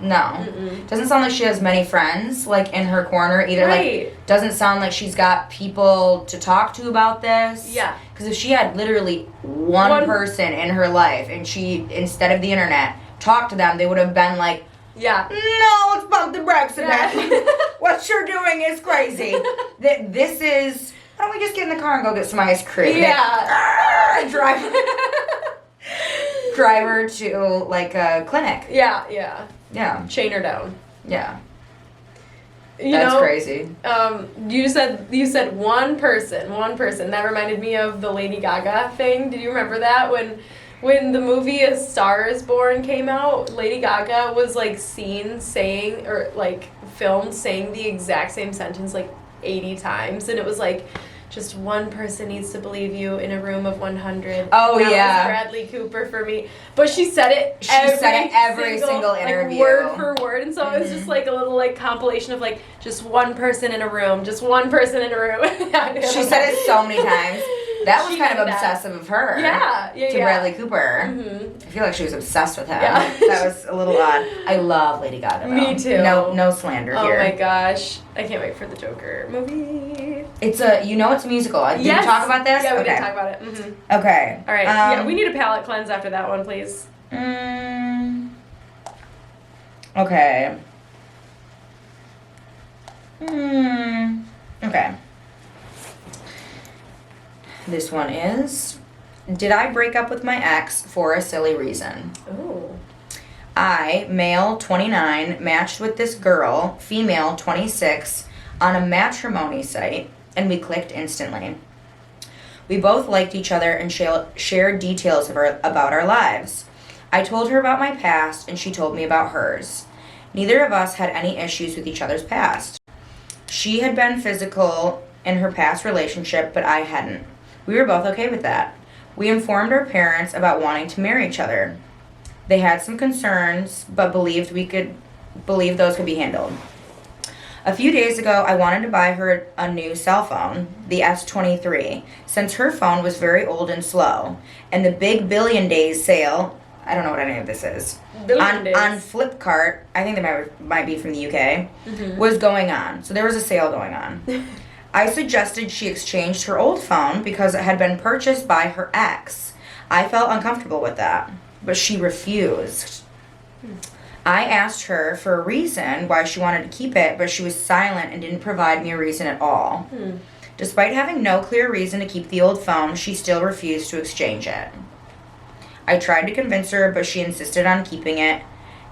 Doesn't sound like she has many friends like in her corner either. Right. Like, doesn't sound like she's got people to talk to about this. Yeah. Because if she had literally one person in her life and she, instead of the internet, talked to them, they would have been like, yeah. No, let's bump the brakes a bit. What you're doing is crazy. This is, why don't we just get in the car and go get some ice cream? Yeah. Drive her to, like, a clinic. Yeah. Chain her down. Yeah. That's crazy. You said one person. That reminded me of the Lady Gaga thing. Did you remember that when the movie A Star Is Born came out? Lady Gaga was like seen saying, or like filmed saying the exact same sentence like 80 times, and it was like, just one person needs to believe you in a room of 100. Oh, that yeah. was Bradley Cooper for me. But she said it every single interview. Like, word for word. And so it was just like a little like compilation of like just one person in a room. Just one person in a room. She said it so many times. That was kind of obsessive of her. Yeah. To Bradley Cooper. I feel like she was obsessed with him. Yeah. That was a little odd. I love Lady Gaga, though. Me too. No slander here. Oh my gosh. I can't wait for the Joker movie. It's a musical. Did you talk about this? Yeah, we did talk about it. Okay. All right. We need a palate cleanse after that one, please. Okay. Okay. This one is, did I break up with my ex for a silly reason? Ooh. I, male 29, matched with this girl, female 26, on a matrimony site, and we clicked instantly. We both liked each other and shared details about our lives. I told her about my past, and she told me about hers. Neither of us had any issues with each other's past. She had been physical in her past relationship, but I hadn't. We were both okay with that. We informed our parents about wanting to marry each other. They had some concerns, but believed those could be handled. A few days ago, I wanted to buy her a new cell phone, the S23, since her phone was very old and slow. And the big Billion Days sale, I don't know what any of this is, on Flipkart, I think they might be from the UK, was going on. So there was a sale going on. I suggested she exchange her old phone because it had been purchased by her ex. I felt uncomfortable with that, but she refused. I asked her for a reason why she wanted to keep it, but she was silent and didn't provide me a reason at all. Despite having no clear reason to keep the old phone, she still refused to exchange it. I tried to convince her, but she insisted on keeping it.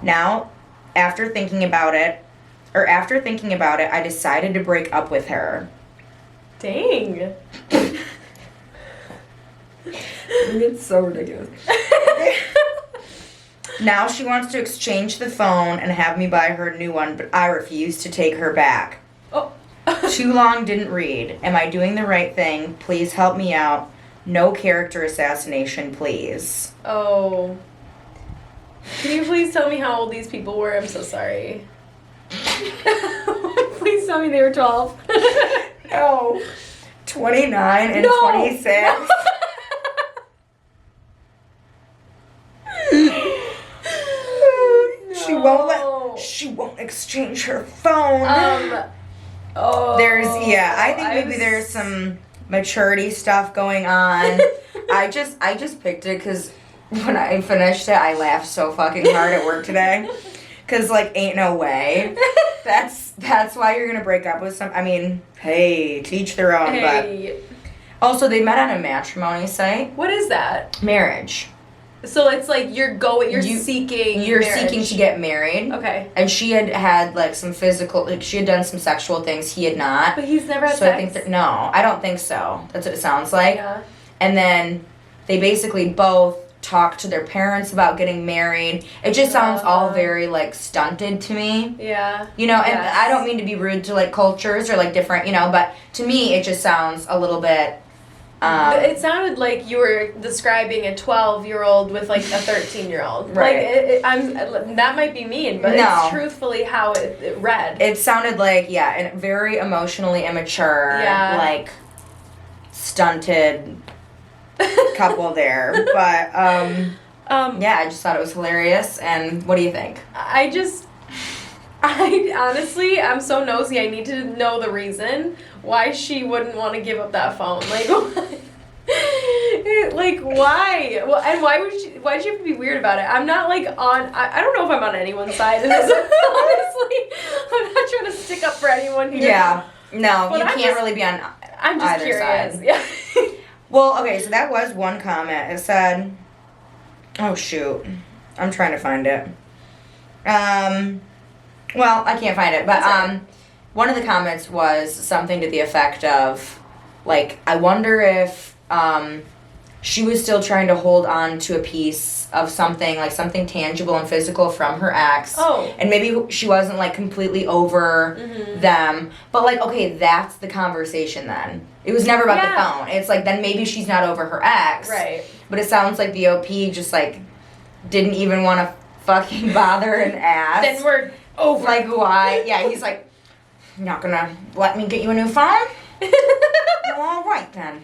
Now, after thinking about it, I decided to break up with her. Dang. It's so ridiculous. Now she wants to exchange the phone and have me buy her a new one, but I refuse to take her back. Oh. Too long, didn't read. Am I doing the right thing? Please help me out. No character assassination, please. Oh. Can you please tell me how old these people were? I'm so sorry. Please tell me they were 12. No. 29 and No. 26. She won't exchange her phone. Oh. I think maybe there's some maturity stuff going on. I just picked it because when I finished it, I laughed so fucking hard at work today. Cause like ain't no way. That's why you're gonna break up with some. I mean, hey, teach their own. Hey. But also they met on a matrimony site. What is that? Marriage. So it's like you're seeking. You're marriage. seeking to get married. Okay. And she had like some physical, like she had done some sexual things. He had not. But he's never had so sex. I think no, I don't think so. That's what it sounds like. Yeah. And then they basically both talked to their parents about getting married. It just sounds all very like stunted to me. Yeah. You know, and I don't mean to be rude to like cultures or like different, you know, but to me it just sounds a little bit. It sounded like you were describing a 12-year-old with like a 13-year-old. Right. Like that might be mean, but No. it's truthfully how it read. It sounded like a very emotionally immature, like stunted couple there. But I just thought it was hilarious. And what do you think? I honestly, I'm so nosy. I need to know the reason why she wouldn't want to give up that phone. Like, like why? Well, and why'd she have to be weird about it? I'm not like I don't know if I'm on anyone's side in this. Honestly, I'm not trying to stick up for anyone here. Yeah. No, But you can't really be on I'm just either curious. side. Yeah. Well, okay, so that was one comment. It said, oh shoot, I'm trying to find it. Well, I can't find it, but one of the comments was something to the effect of, like, I wonder if she was still trying to hold on to a piece of something, like something tangible and physical from her ex. Oh. And maybe she wasn't, like, completely over them. But, like, okay, that's the conversation then. It was never about the phone. It's like, then maybe she's not over her ex. Right. But it sounds like the OP just, like, didn't even want to fucking bother and ask. Then we're over. Like, why? Yeah, he's like, you're not gonna let me get you a new phone? Well, all right, then.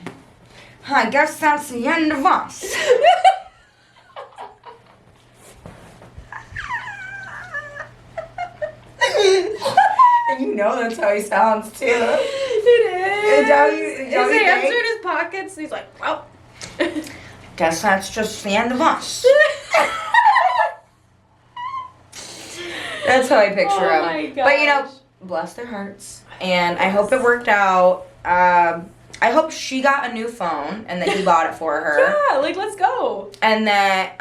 I guess that's the end of us. And you know that's how he sounds, too. It is. His hands are in his pockets, and he's like, well. Guess that's just the end of us. That's how I picture him. My gosh. But, you know, bless their hearts. And I hope it worked out. I hope she got a new phone and that he bought it for her. Yeah, like, let's go. And that,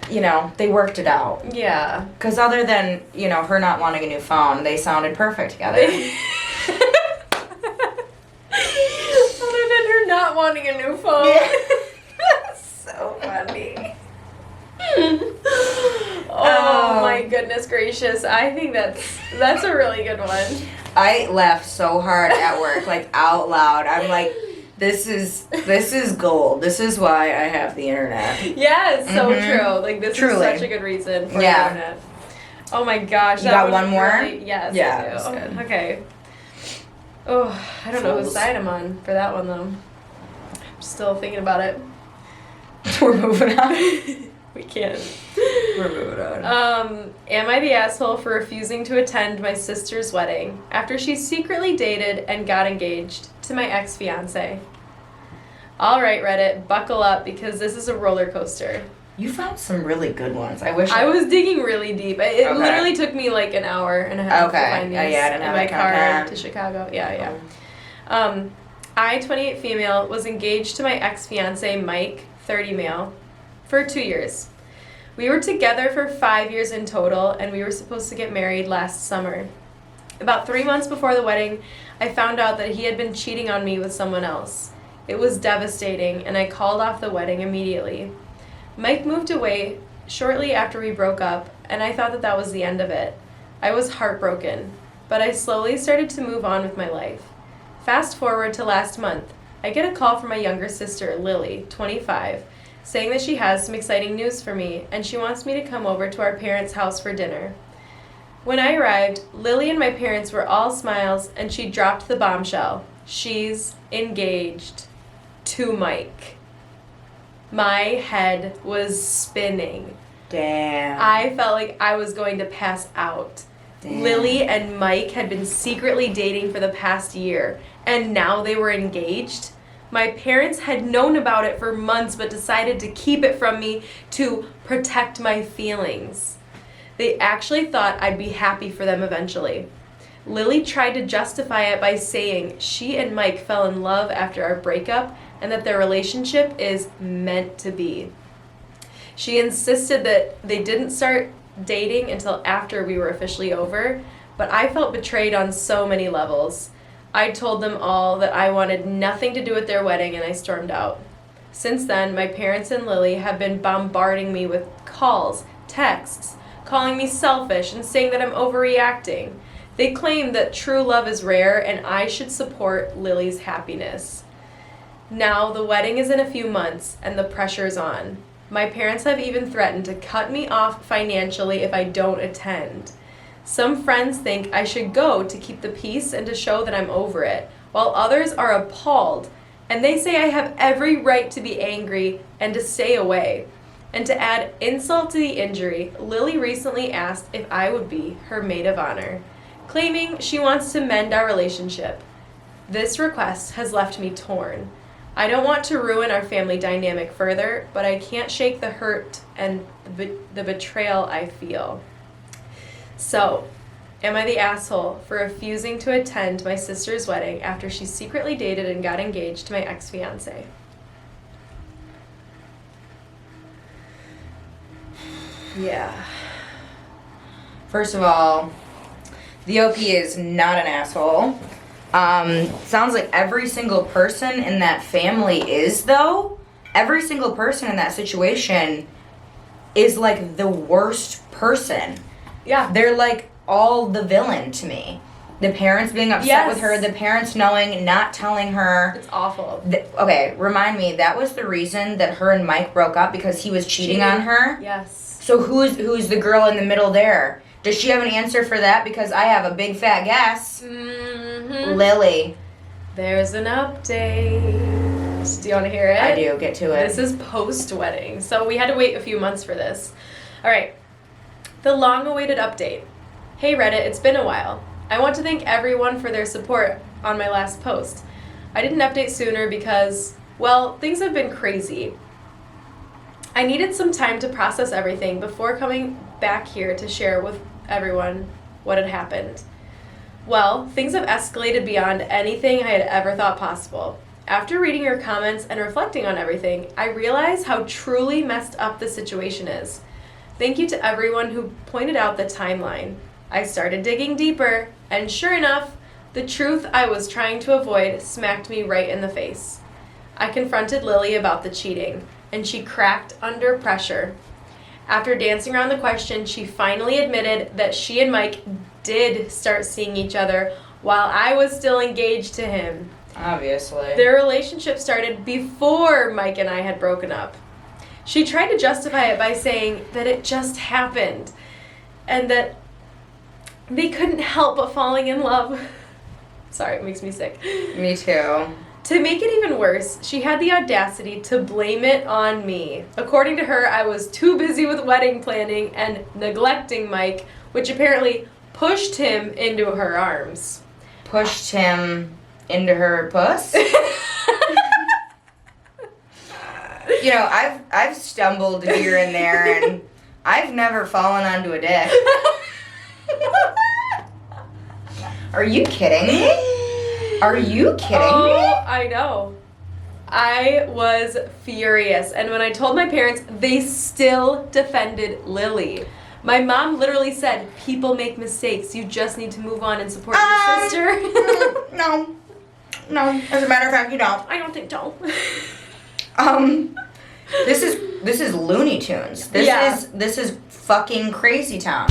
you know, they worked it out. Yeah. Because other than, you know, her not wanting a new phone, they sounded perfect together. Other than her not wanting a new phone. Yeah. That's so funny. Oh my goodness gracious. I think that's a really good one. I laughed so hard at work, like out loud. I'm like, this is gold. This is why I have the internet. Yes, so true. Like this is such a good reason for the internet. Oh my gosh. You got one more? Yes, yeah, I do. That's good. Okay. Oh, I don't know whose side I'm on for that one though. I'm still thinking about it. We're moving on. We can't. We're moving on. Am I the asshole for refusing to attend my sister's wedding after she secretly dated and got engaged to my ex-fiance? All right, Reddit, buckle up because this is a roller coaster. You found some really good ones. I wish I was digging really deep. It literally took me like an hour and a half to find these I didn't in have my car content. to Chicago. Yeah. I, 28 female, was engaged to my ex-fiance, Mike, 30 male, for 2 years. We were together for 5 years in total, and we were supposed to get married last summer. About 3 months before the wedding, I found out that he had been cheating on me with someone else. It was devastating, and I called off the wedding immediately. Mike moved away shortly after we broke up, and I thought that that was the end of it. I was heartbroken, but I slowly started to move on with my life. Fast forward to last month, I get a call from my younger sister, Lily, 25, saying that she has some exciting news for me, and she wants me to come over to our parents' house for dinner. When I arrived, Lily and my parents were all smiles, and she dropped the bombshell. She's engaged to Mike. My head was spinning. Damn. I felt like I was going to pass out. Damn. Lily and Mike had been secretly dating for the past year, and now they were engaged. My parents had known about it for months but decided to keep it from me to protect my feelings. They actually thought I'd be happy for them eventually. Lily tried to justify it by saying she and Mike fell in love after our breakup and that their relationship is meant to be. She insisted that they didn't start dating until after we were officially over, but I felt betrayed on so many levels. I told them all that I wanted nothing to do with their wedding, and I stormed out. Since then, my parents and Lily have been bombarding me with calls, texts, calling me selfish and saying that I'm overreacting. They claim that true love is rare and I should support Lily's happiness. Now the wedding is in a few months and the pressure's on. My parents have even threatened to cut me off financially if I don't attend. Some friends think I should go to keep the peace and to show that I'm over it, while others are appalled, and they say I have every right to be angry and to stay away. And to add insult to the injury, Lily recently asked if I would be her maid of honor, claiming she wants to mend our relationship. This request has left me torn. I don't want to ruin our family dynamic further, but I can't shake the hurt and the betrayal I feel. So, am I the asshole for refusing to attend my sister's wedding after she secretly dated and got engaged to my ex-fiancé? Yeah. First of all, the OP is not an asshole. Sounds like every single person in that family is, though. Every single person in that situation is like the worst person. Yeah. They're like all the villain to me. The parents being upset with her, the parents knowing, not telling her. It's awful. Okay, remind me, that was the reason that her and Mike broke up, because he was cheating on her? Yes. So who's the girl in the middle there? Does she have an answer for that? Because I have a big fat guess. Mm-hmm. Lily. There's an update. Do you want to hear it? I do. Get to it. This is post-wedding, so we had to wait a few months for this. All right. The long-awaited update. Hey Reddit, it's been a while. I want to thank everyone for their support on my last post. I didn't update sooner because, well, things have been crazy. I needed some time to process everything before coming back here to share with everyone what had happened. Well, things have escalated beyond anything I had ever thought possible. After reading your comments and reflecting on everything, I realized how truly messed up the situation is. Thank you to everyone who pointed out the timeline. I started digging deeper, and sure enough, the truth I was trying to avoid smacked me right in the face. I confronted Lily about the cheating, and she cracked under pressure. After dancing around the question, she finally admitted that she and Mike did start seeing each other while I was still engaged to him. Obviously. Their relationship started before Mike and I had broken up. She tried to justify it by saying that it just happened and that they couldn't help but falling in love. Sorry, it makes me sick. Me too. To make it even worse, she had the audacity to blame it on me. According to her, I was too busy with wedding planning and neglecting Mike, which apparently pushed him into her arms. Pushed him into her puss? You know, I've stumbled here and there, and I've never fallen onto a dick. Are you kidding me? Are you kidding me? I know. I was furious, and when I told my parents, they still defended Lily. My mom literally said, people make mistakes. You just need to move on and support your sister. No. As a matter of fact, you don't. I don't think so. This is Looney Tunes. This is fucking Crazy Town.